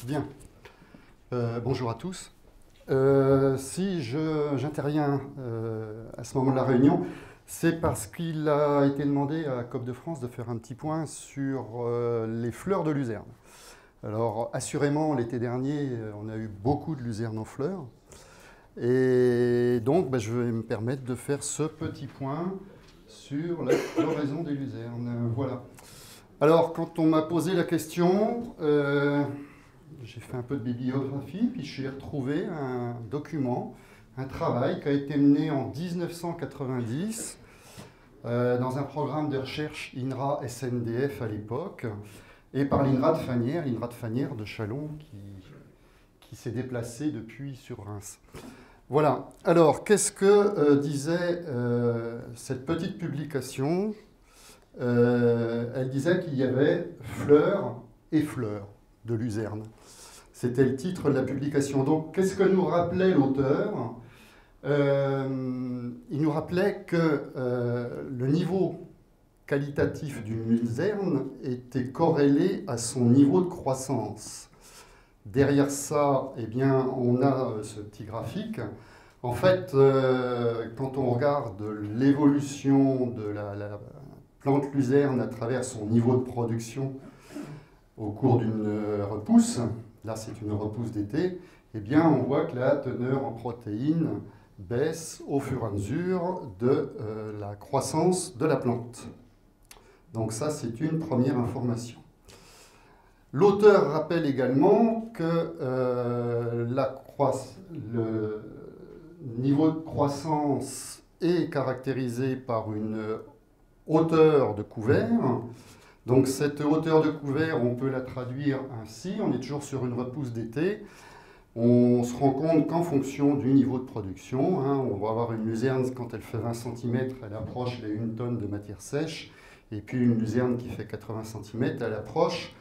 Bien. Bonjour à tous. Si j'interviens à ce moment de la réunion, c'est parce qu'il a été demandé à COP de France de faire un petit point sur les fleurs de luzerne. Alors, assurément, l'été dernier, on a eu beaucoup de luzerne en fleurs. Et donc, je vais me permettre de faire ce petit point sur la floraison des luzernes. Voilà. Alors, quand on m'a posé la question, j'ai fait un peu de bibliographie, puis j'ai retrouvé un document, un travail qui a été mené en 1990 dans un programme de recherche INRA-SNDF à l'époque, et par l'INRA de Fanière de Châlons, qui s'est déplacé depuis sur Reims. Voilà. Alors, qu'est-ce que disait cette petite publication? Elle disait qu'il y avait fleurs et fleurs de luzerne. C'était le titre de la publication. Donc, qu'est-ce que nous rappelait l'auteur? Il nous rappelait que le niveau qualitatif d'une luzerne était corrélé à son niveau de croissance. Derrière ça, eh bien, on a ce petit graphique. En fait, quand on regarde l'évolution de la plante luzerne à travers son niveau de production au cours d'une repousse, là c'est une repousse d'été, eh bien on voit que la teneur en protéines baisse au fur et à mesure de la croissance de la plante. Donc ça c'est une première information. L'auteur rappelle également que le niveau de croissance est caractérisé par une hauteur de couvert. Donc cette hauteur de couvert, on peut la traduire ainsi, on est toujours sur une repousse d'été. On se rend compte qu'en fonction du niveau de production, on va avoir une luzerne quand elle fait 20 cm, elle approche les 1 tonne de matière sèche, et puis une luzerne qui fait 80 cm, elle approche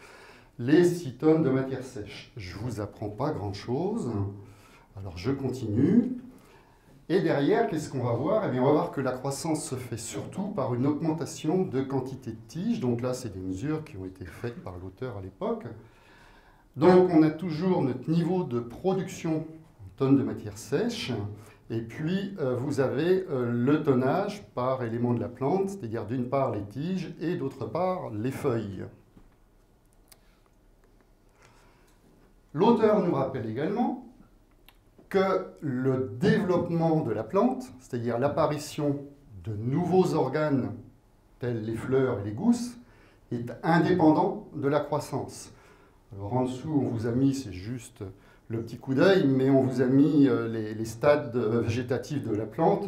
les 6 tonnes de matière sèche. Je ne vous apprends pas grand-chose, alors je continue. Et derrière, qu'est-ce qu'on va voir? Eh bien, on va voir que la croissance se fait surtout par une augmentation de quantité de tiges. Donc là, c'est des mesures qui ont été faites par l'auteur à l'époque. Donc on a toujours notre niveau de production en tonnes de matière sèche. Et puis, vous avez le tonnage par élément de la plante, c'est-à-dire d'une part les tiges et d'autre part les feuilles. L'auteur nous rappelle également que le développement de la plante, c'est-à-dire l'apparition de nouveaux organes tels les fleurs et les gousses, est indépendant de la croissance. Alors en dessous, on vous a mis, c'est juste le petit coup d'œil, mais on vous a mis les stades végétatifs de la plante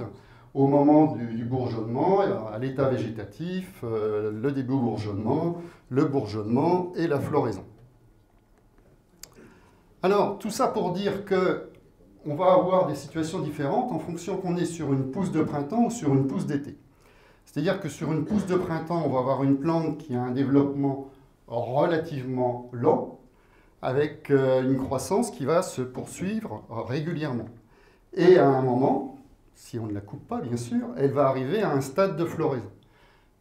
au moment du bourgeonnement, à l'état végétatif, le début bourgeonnement, le bourgeonnement et la floraison. Alors, tout ça pour dire que on va avoir des situations différentes en fonction qu'on est sur une pousse de printemps ou sur une pousse d'été. C'est-à-dire que sur une pousse de printemps, on va avoir une plante qui a un développement relativement lent, avec une croissance qui va se poursuivre régulièrement. Et à un moment, si on ne la coupe pas bien sûr, elle va arriver à un stade de floraison.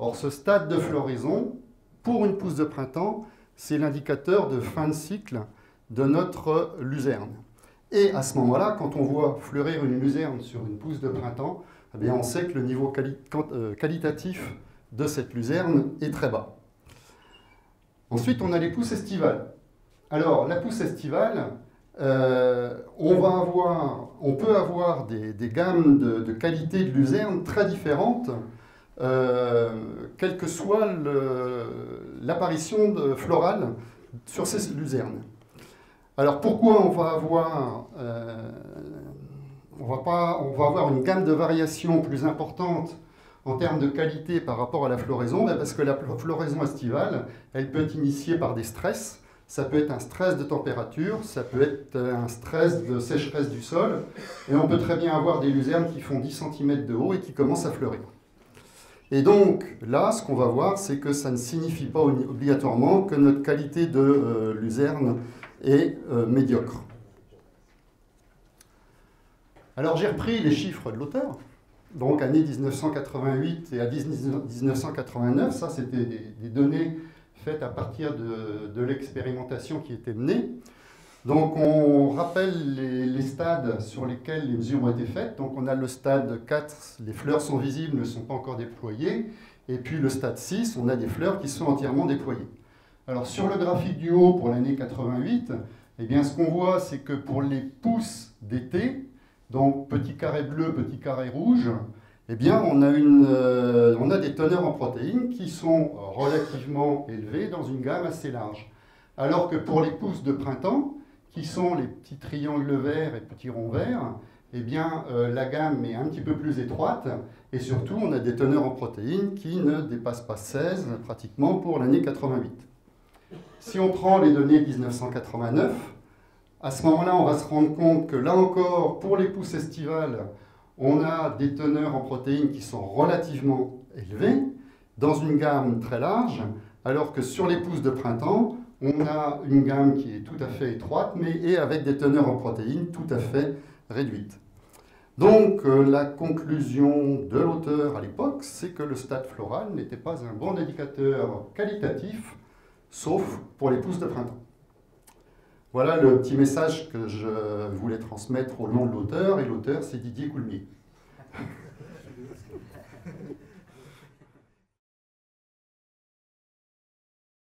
Or ce stade de floraison, pour une pousse de printemps, c'est l'indicateur de fin de cycle de notre luzerne. Et à ce moment-là, quand on voit fleurir une luzerne sur une pousse de printemps, eh bien on sait que le niveau qualitatif de cette luzerne est très bas. Ensuite, on a les pousses estivales. Alors, la pousse estivale, on peut avoir des gammes de qualité de luzerne très différentes, quelle que soit l'apparition florale sur ces luzernes. Alors pourquoi on va avoir une gamme de variations plus importante en termes de qualité par rapport à la floraison? Parce que la floraison estivale, elle peut être initiée par des stress. Ça peut être un stress de température, ça peut être un stress de sécheresse du sol, et on peut très bien avoir des luzernes qui font 10 cm de haut et qui commencent à fleurir. Et donc là, ce qu'on va voir, c'est que ça ne signifie pas obligatoirement que notre qualité de luzerne est médiocre. Alors j'ai repris les chiffres de l'auteur, donc année 1988 et à 1989, ça c'était des données faites à partir de l'expérimentation qui était menée. Donc on rappelle les stades sur lesquels les mesures ont été faites. Donc on a le stade 4, les fleurs sont visibles, ne sont pas encore déployées. Et puis le stade 6, on a des fleurs qui sont entièrement déployées. Alors sur le graphique du haut pour l'année 88, eh bien, ce qu'on voit, c'est que pour les pousses d'été, donc petit carré bleu, petit carré rouge, eh bien, on a des teneurs en protéines qui sont relativement élevées dans une gamme assez large. Alors que pour les pousses de printemps, qui sont les petits triangles verts et petits ronds verts, eh bien, la gamme est un petit peu plus étroite et surtout, on a des teneurs en protéines qui ne dépassent pas 16 pratiquement pour l'année 88. Si on prend les données 1989, à ce moment-là, on va se rendre compte que là encore, pour les pousses estivales, on a des teneurs en protéines qui sont relativement élevées, dans une gamme très large, alors que sur les pousses de printemps, on a une gamme qui est tout à fait étroite, mais avec des teneurs en protéines tout à fait réduites. Donc la conclusion de l'auteur à l'époque, c'est que le stade floral n'était pas un bon indicateur qualitatif, sauf pour les pousses de printemps. Voilà le petit message que je voulais transmettre au nom de l'auteur, et l'auteur c'est Didier Coulmier.